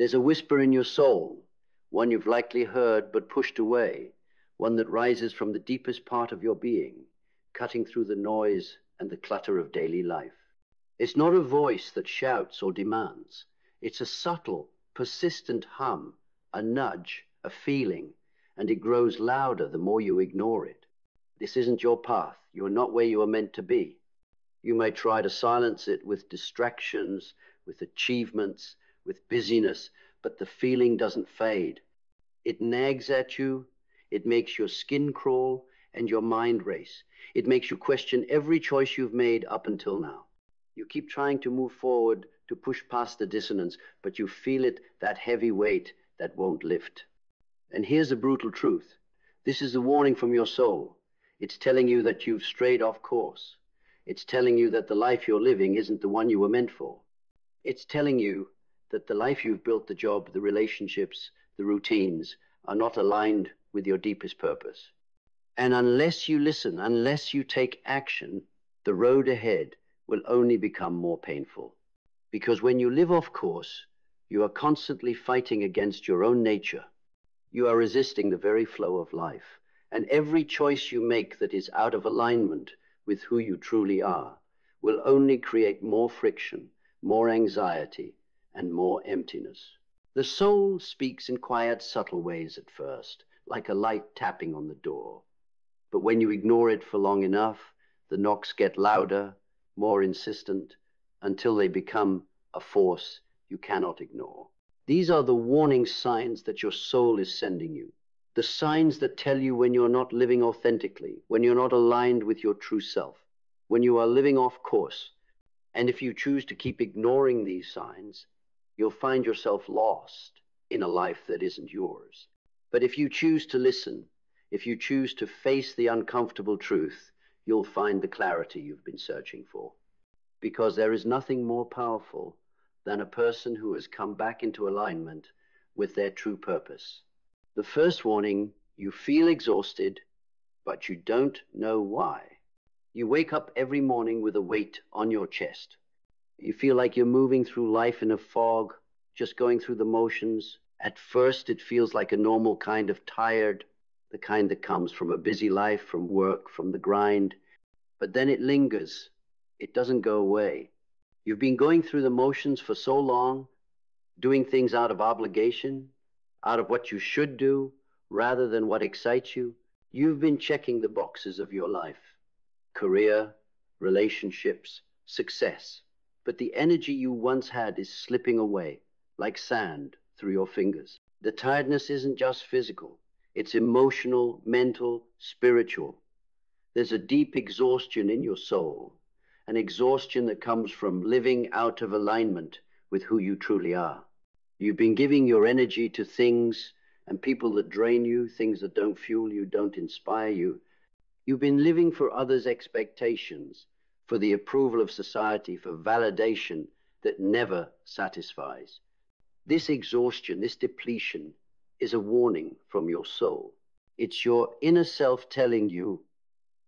There's a whisper in your soul, one you've likely heard but pushed away, one that rises from the deepest part of your being, cutting through the noise and the clutter of daily life. It's not a voice that shouts or demands. It's a subtle, persistent hum, a nudge, a feeling, and it grows louder the more you ignore it. This isn't your path. You're not where you are meant to be. You may try to silence it with distractions, with achievements, with busyness, but the feeling doesn't fade. It nags at you, it makes your skin crawl and your mind race. It makes you question every choice you've made up until now. You keep trying to move forward, to push past the dissonance, but you feel it, that heavy weight that won't lift. And here's the brutal truth. This is a warning from your soul. It's telling you that you've strayed off course. It's telling you that the life you're living isn't the one you were meant for. It's telling you that the life you've built, the job, the relationships, the routines, are not aligned with your deepest purpose. And unless you listen, unless you take action, the road ahead will only become more painful. Because when you live off course, you are constantly fighting against your own nature. You are resisting the very flow of life. And every choice you make that is out of alignment with who you truly are will only create more friction, more anxiety, and more emptiness. The soul speaks in quiet, subtle ways at first, like a light tapping on the door. But when you ignore it for long enough, the knocks get louder, more insistent, until they become a force you cannot ignore. These are the warning signs that your soul is sending you. The signs that tell you when you're not living authentically, when you're not aligned with your true self, when you are living off course. And if you choose to keep ignoring these signs, you'll find yourself lost in a life that isn't yours. But if you choose to listen, if you choose to face the uncomfortable truth, you'll find the clarity you've been searching for. Because there is nothing more powerful than a person who has come back into alignment with their true purpose. The first warning, you feel exhausted, but you don't know why. You wake up every morning with a weight on your chest. You feel like you're moving through life in a fog, just going through the motions. At first, it feels like a normal kind of tired, the kind that comes from a busy life, from work, from the grind. But then it lingers. It doesn't go away. You've been going through the motions for so long, doing things out of obligation, out of what you should do, rather than what excites you. You've been checking the boxes of your life. Career, relationships, success. But the energy you once had is slipping away, like sand through your fingers. The tiredness isn't just physical. It's emotional, mental, spiritual. There's a deep exhaustion in your soul, an exhaustion that comes from living out of alignment with who you truly are. You've been giving your energy to things and people that drain you, things that don't fuel you, don't inspire you. You've been living for others' expectations, for the approval of society, for validation that never satisfies. This exhaustion, this depletion, is a warning from your soul. It's your inner self telling you,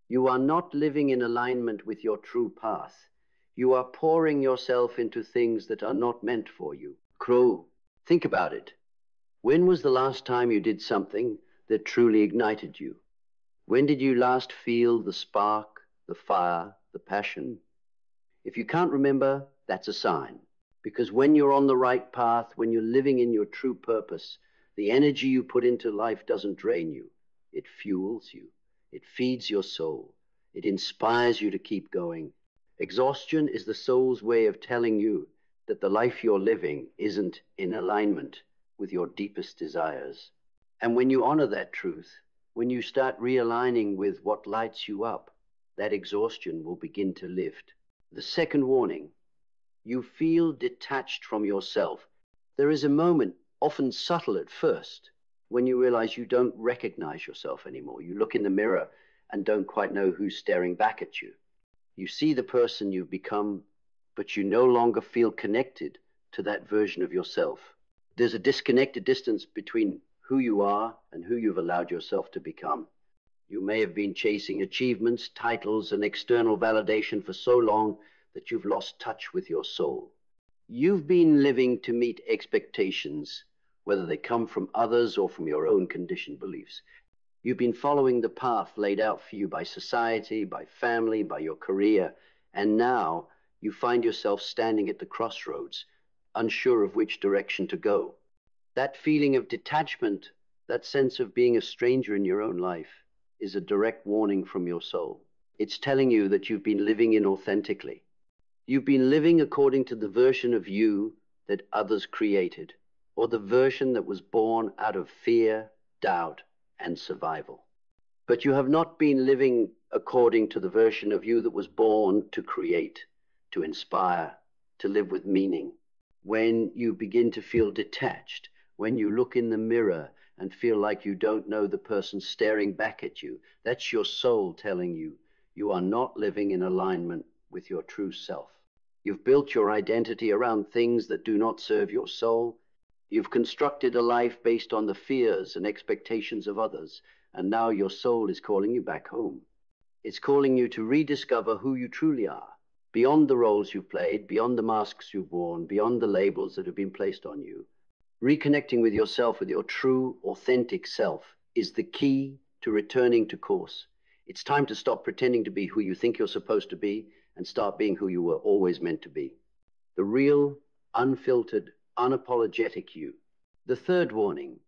you are not living in alignment with your true path. You are pouring yourself into things that are not meant for you. Crow, think about it. When was the last time you did something that truly ignited you? When did you last feel the spark, the fire, the passion? If you can't remember, that's a sign. Because when you're on the right path, when you're living in your true purpose, the energy you put into life doesn't drain you. It fuels you. It feeds your soul. It inspires you to keep going. Exhaustion is the soul's way of telling you that the life you're living isn't in alignment with your deepest desires. And when you honor that truth, when you start realigning with what lights you up, that exhaustion will begin to lift. The second warning, you feel detached from yourself. There is a moment, often subtle at first, when you realize you don't recognize yourself anymore. You look in the mirror and don't quite know who's staring back at you. You see the person you've become, but you no longer feel connected to that version of yourself. There's a disconnected distance between who you are and who you've allowed yourself to become. You may have been chasing achievements, titles, and external validation for so long that you've lost touch with your soul. You've been living to meet expectations, whether they come from others or from your own conditioned beliefs. You've been following the path laid out for you by society, by family, by your career, and now you find yourself standing at the crossroads, unsure of which direction to go. That feeling of detachment, that sense of being a stranger in your own life, is a direct warning from your soul. It's telling you that you've been living inauthentically. You've been living according to the version of you that others created, or the version that was born out of fear, doubt, and survival. But you have not been living according to the version of you that was born to create, to inspire, to live with meaning. When you begin to feel detached, when you look in the mirror and feel like you don't know the person staring back at you, that's your soul telling you you are not living in alignment with your true self. You've built your identity around things that do not serve your soul. You've constructed a life based on the fears and expectations of others, and now your soul is calling you back home. It's calling you to rediscover who you truly are, beyond the roles you've played, beyond the masks you've worn, beyond the labels that have been placed on you. Reconnecting with yourself, with your true, authentic self, is the key to returning to course. It's time to stop pretending to be who you think you're supposed to be and start being who you were always meant to be. The real, unfiltered, unapologetic you. The third warning: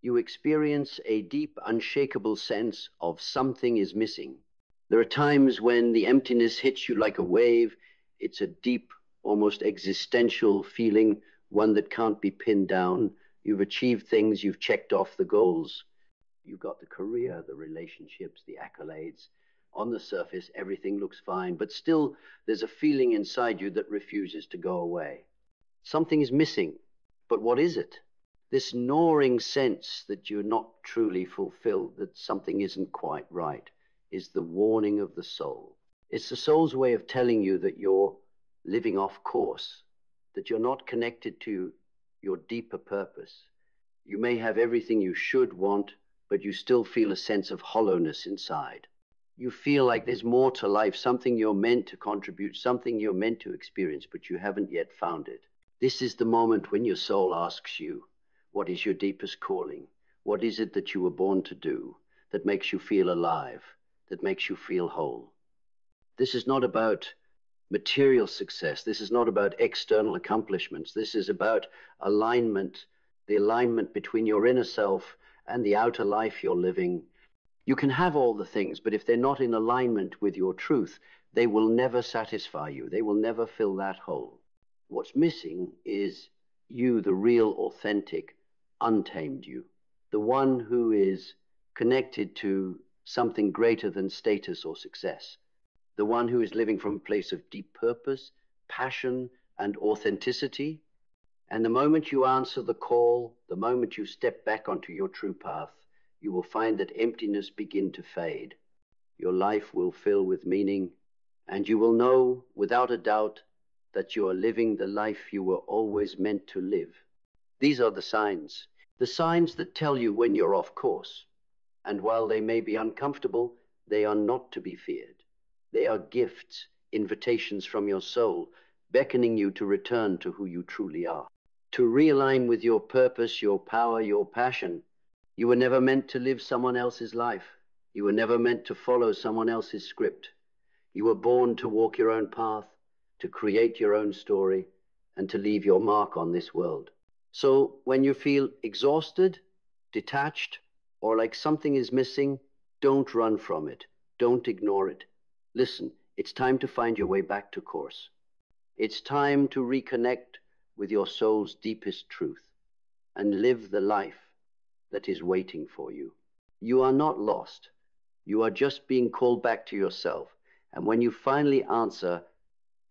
you experience a deep, unshakable sense of something is missing. There are times when the emptiness hits you like a wave. It's a deep, almost existential feeling, one that can't be pinned down. You've achieved things, you've checked off the goals. You've got the career, the relationships, the accolades. On the surface, everything looks fine, but still there's a feeling inside you that refuses to go away. Something is missing, but what is it? This gnawing sense that you're not truly fulfilled, that something isn't quite right, is the warning of the soul. It's the soul's way of telling you that you're living off course, that you're not connected to your deeper purpose. You may have everything you should want, but you still feel a sense of hollowness inside. You feel like there's more to life, something you're meant to contribute, something you're meant to experience, but you haven't yet found it. This is the moment when your soul asks you, what is your deepest calling? What is it that you were born to do that makes you feel alive, that makes you feel whole? This is not about material success. This is not about external accomplishments. This is about alignment, the alignment between your inner self and the outer life you're living. You can have all the things, but if they're not in alignment with your truth, they will never satisfy you. They will never fill that hole. What's missing is you, the real, authentic, untamed you, the one who is connected to something greater than status or success, the one who is living from a place of deep purpose, passion, and authenticity. And the moment you answer the call, the moment you step back onto your true path, you will find that emptiness begin to fade. Your life will fill with meaning, and you will know without a doubt that you are living the life you were always meant to live. These are the signs that tell you when you're off course. And while they may be uncomfortable, they are not to be feared. They are gifts, invitations from your soul, beckoning you to return to who you truly are, to realign with your purpose, your power, your passion. You were never meant to live someone else's life. You were never meant to follow someone else's script. You were born to walk your own path, to create your own story, and to leave your mark on this world. So when you feel exhausted, detached, or like something is missing, don't run from it. Don't ignore it. Listen, it's time to find your way back to course. It's time to reconnect with your soul's deepest truth and live the life that is waiting for you. You are not lost. You are just being called back to yourself. And when you finally answer,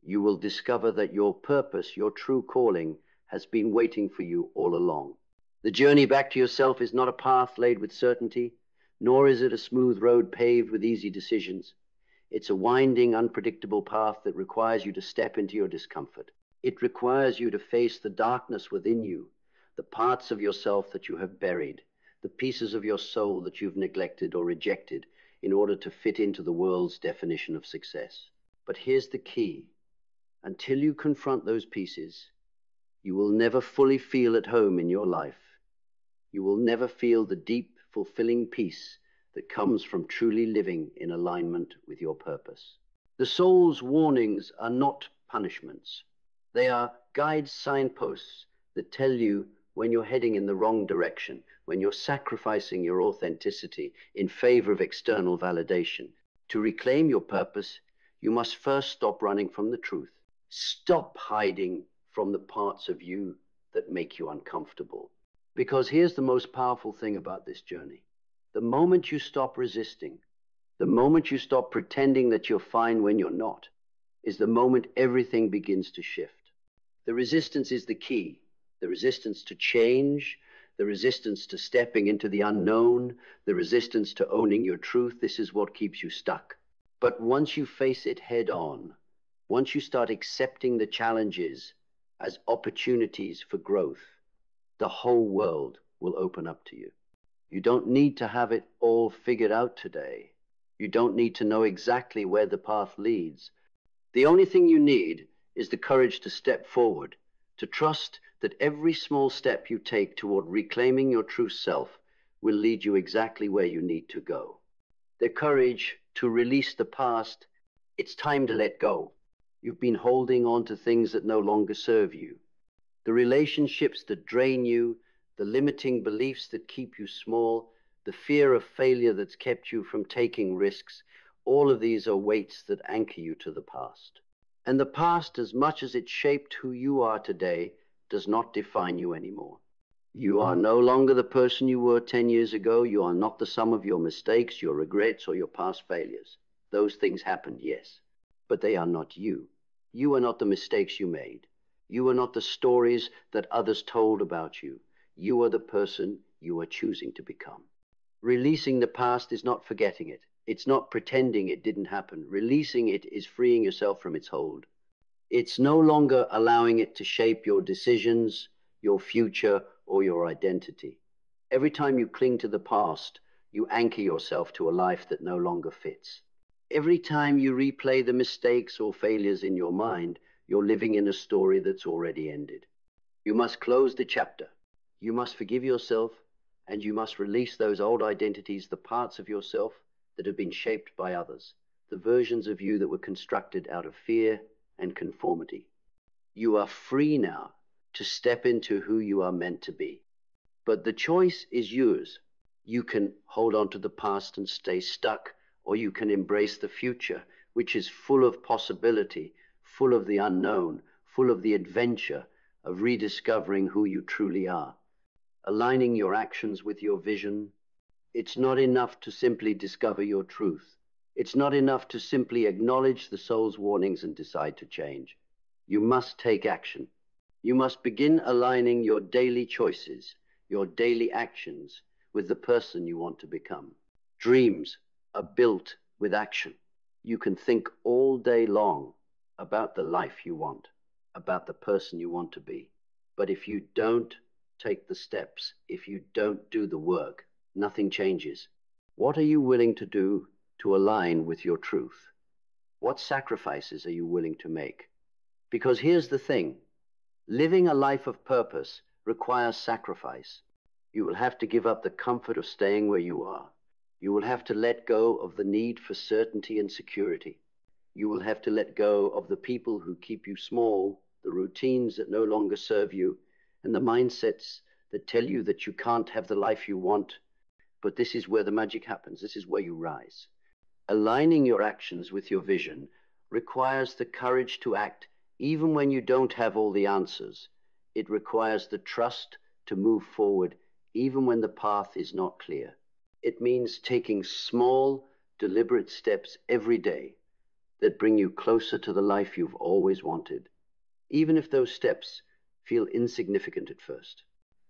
you will discover that your purpose, your true calling, has been waiting for you all along. The journey back to yourself is not a path laid with certainty, nor is it a smooth road paved with easy decisions. It's a winding, unpredictable path that requires you to step into your discomfort. It requires you to face the darkness within you, the parts of yourself that you have buried, the pieces of your soul that you've neglected or rejected in order to fit into the world's definition of success. But here's the key. Until you confront those pieces, You will never fully feel at home in your life. You will never feel the deep, fulfilling peace that comes from truly living in alignment with your purpose. The soul's warnings are not punishments. They are guide signposts that tell you when you're heading in the wrong direction, when you're sacrificing your authenticity in favor of external validation. To reclaim your purpose, you must first stop running from the truth. Stop hiding from the parts of you that make you uncomfortable. Because here's the most powerful thing about this journey. The moment you stop resisting, the moment you stop pretending that you're fine when you're not, is the moment everything begins to shift. The resistance is the key. The resistance to change, the resistance to stepping into the unknown, the resistance to owning your truth. This is what keeps you stuck. But once you face it head on, once you start accepting the challenges as opportunities for growth, the whole world will open up to you. You don't need to have it all figured out today. You don't need to know exactly where the path leads. The only thing you need is the courage to step forward, to trust that every small step you take toward reclaiming your true self will lead you exactly where you need to go. The courage to release the past. It's time to let go. You've been holding on to things that no longer serve you. The relationships that drain you, the limiting beliefs that keep you small, the fear of failure that's kept you from taking risks, all of these are weights that anchor you to the past. And the past, as much as it shaped who you are today, does not define you anymore. You are no longer the person you were 10 years ago. You are not the sum of your mistakes, your regrets, or your past failures. Those things happened, yes, but they are not you. You are not the mistakes you made. You are not the stories that others told about you. You are the person you are choosing to become. Releasing the past is not forgetting it. It's not pretending it didn't happen. Releasing it is freeing yourself from its hold. It's no longer allowing it to shape your decisions, your future, or your identity. Every time you cling to the past, you anchor yourself to a life that no longer fits. Every time you replay the mistakes or failures in your mind, you're living in a story that's already ended. You must close the chapter. You must forgive yourself, and you must release those old identities, the parts of yourself that have been shaped by others, the versions of you that were constructed out of fear and conformity. You are free now to step into who you are meant to be. But the choice is yours. You can hold on to the past and stay stuck, or you can embrace the future, which is full of possibility, full of the unknown, full of the adventure of rediscovering who you truly are. Aligning your actions with your vision. It's not enough to simply discover your truth. It's not enough to simply acknowledge the soul's warnings and decide to change. You must take action. You must begin aligning your daily choices, your daily actions, with the person you want to become. Dreams are built with action. You can think all day long about the life you want, about the person you want to be. But if you don't take the steps, if you don't do the work, nothing changes. What are you willing to do to align with your truth? What sacrifices are you willing to make? Because here's the thing. Living a life of purpose requires sacrifice. You will have to give up the comfort of staying where you are. You will have to let go of the need for certainty and security. You will have to let go of the people who keep you small, the routines that no longer serve you, and the mindsets that tell you that you can't have the life you want. But this is where the magic happens. This is where you rise. Aligning your actions with your vision requires the courage to act even when you don't have all the answers. It requires the trust to move forward even when the path is not clear. It means taking small, deliberate steps every day that bring you closer to the life you've always wanted, even if those steps feel insignificant at first.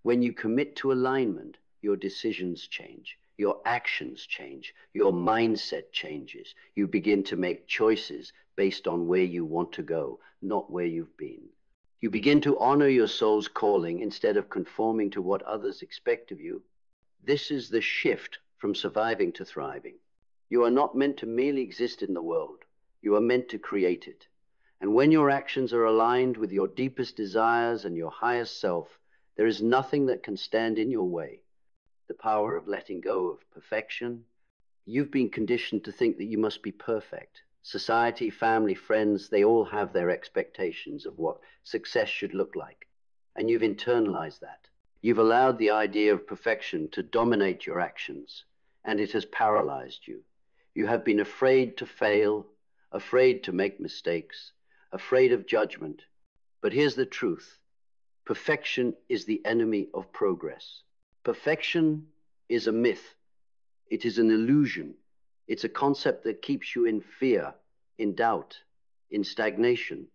When you commit to alignment, your decisions change, your actions change, your mindset changes. You begin to make choices based on where you want to go, not where you've been. You begin to honor your soul's calling instead of conforming to what others expect of you. This is the shift from surviving to thriving. You are not meant to merely exist in the world. You are meant to create it. And when your actions are aligned with your deepest desires and your highest self, there is nothing that can stand in your way. The power of letting go of perfection. You've been conditioned to think that you must be perfect. Society, family, friends, they all have their expectations of what success should look like. And you've internalized that. You've allowed the idea of perfection to dominate your actions, and it has paralyzed you. You have been afraid to fail, afraid to make mistakes, afraid of judgment. But here's the truth. Perfection is the enemy of progress. Perfection is a myth. It is an illusion. It's a concept that keeps you in fear, in doubt, in stagnation.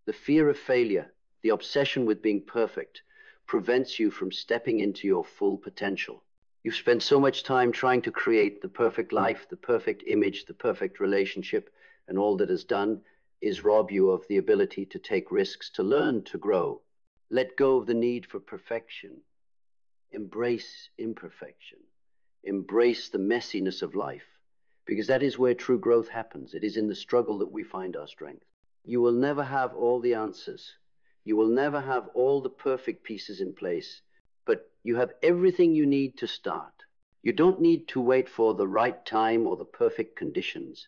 The fear of failure, the obsession with being perfect, prevents you from stepping into your full potential. You've spent so much time trying to create the perfect life, the perfect image, the perfect relationship, and all that is done is rob you of the ability to take risks, to learn, to grow. Let go of the need for perfection. Embrace imperfection. Embrace the messiness of life, because that is where true growth happens. It is in the struggle that we find our strength. You will never have all the answers. You will never have all the perfect pieces in place, but you have everything you need to start. You don't need to wait for the right time or the perfect conditions.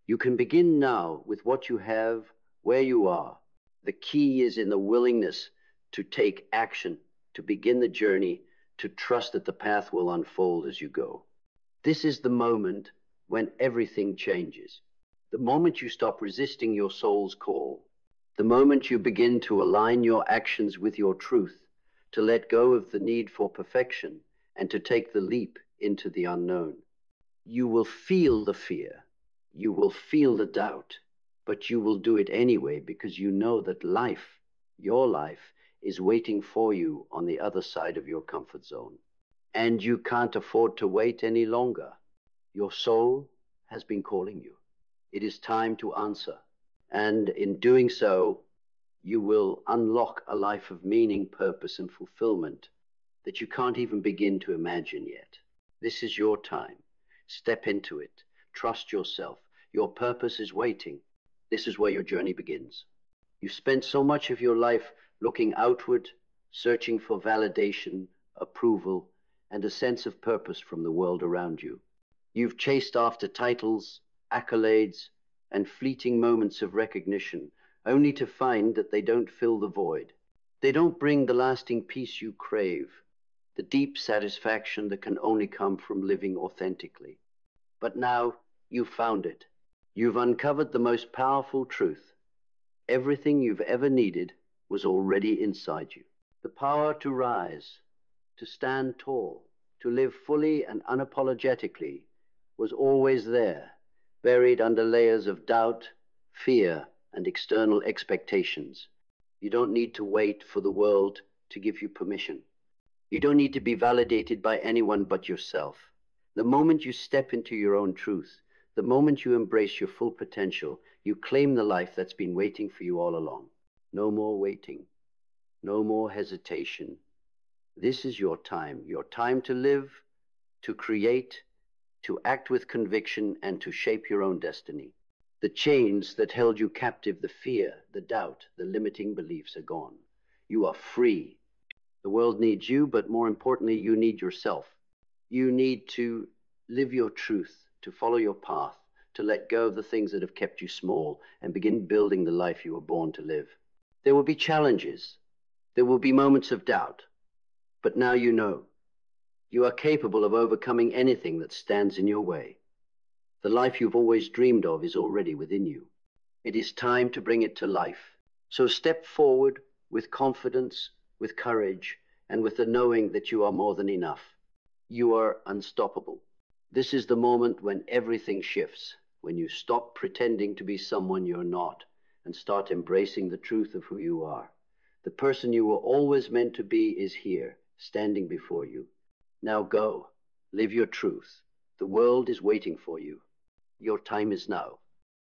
You can begin now with what you have, where you are. The key is in the willingness to take action, to begin the journey, to trust that the path will unfold as you go. This is the moment when everything changes. The moment you stop resisting your soul's call, the moment you begin to align your actions with your truth, to let go of the need for perfection and to take the leap into the unknown. You will feel the fear, you will feel the doubt, but you will do it anyway because you know that life, your life, is waiting for you on the other side of your comfort zone. And you can't afford to wait any longer. Your soul has been calling you. It is time to answer. And in doing so, you will unlock a life of meaning, purpose, and fulfillment that you can't even begin to imagine yet. This is your time. Step into it. Trust yourself. Your purpose is waiting. This is where your journey begins. You've spent so much of your life looking outward, searching for validation, approval, and a sense of purpose from the world around you. You've chased after titles, accolades, and fleeting moments of recognition, only to find that they don't fill the void. They don't bring the lasting peace you crave, the deep satisfaction that can only come from living authentically. But now you've found it. You've uncovered the most powerful truth. Everything you've ever needed was already inside you. The power to rise, to stand tall, to live fully and unapologetically was always there, buried under layers of doubt, fear, and external expectations. You don't need to wait for the world to give you permission. You don't need to be validated by anyone but yourself. The moment you step into your own truth, the moment you embrace your full potential, you claim the life that's been waiting for you all along. No more waiting. No more hesitation. This is your time to live, to create, to act with conviction, and to shape your own destiny. The chains that held you captive, the fear, the doubt, the limiting beliefs are gone. You are free. The world needs you, but more importantly, you need yourself. You need to live your truth, to follow your path, to let go of the things that have kept you small and begin building the life you were born to live. There will be challenges. There will be moments of doubt. But now you know. You are capable of overcoming anything that stands in your way. The life you've always dreamed of is already within you. It is time to bring it to life. So step forward with confidence, with courage, and with the knowing that you are more than enough. You are unstoppable. This is the moment when everything shifts, when you stop pretending to be someone you're not and start embracing the truth of who you are. The person you were always meant to be is here, standing before you. Now go, live your truth. The world is waiting for you. Your time is now.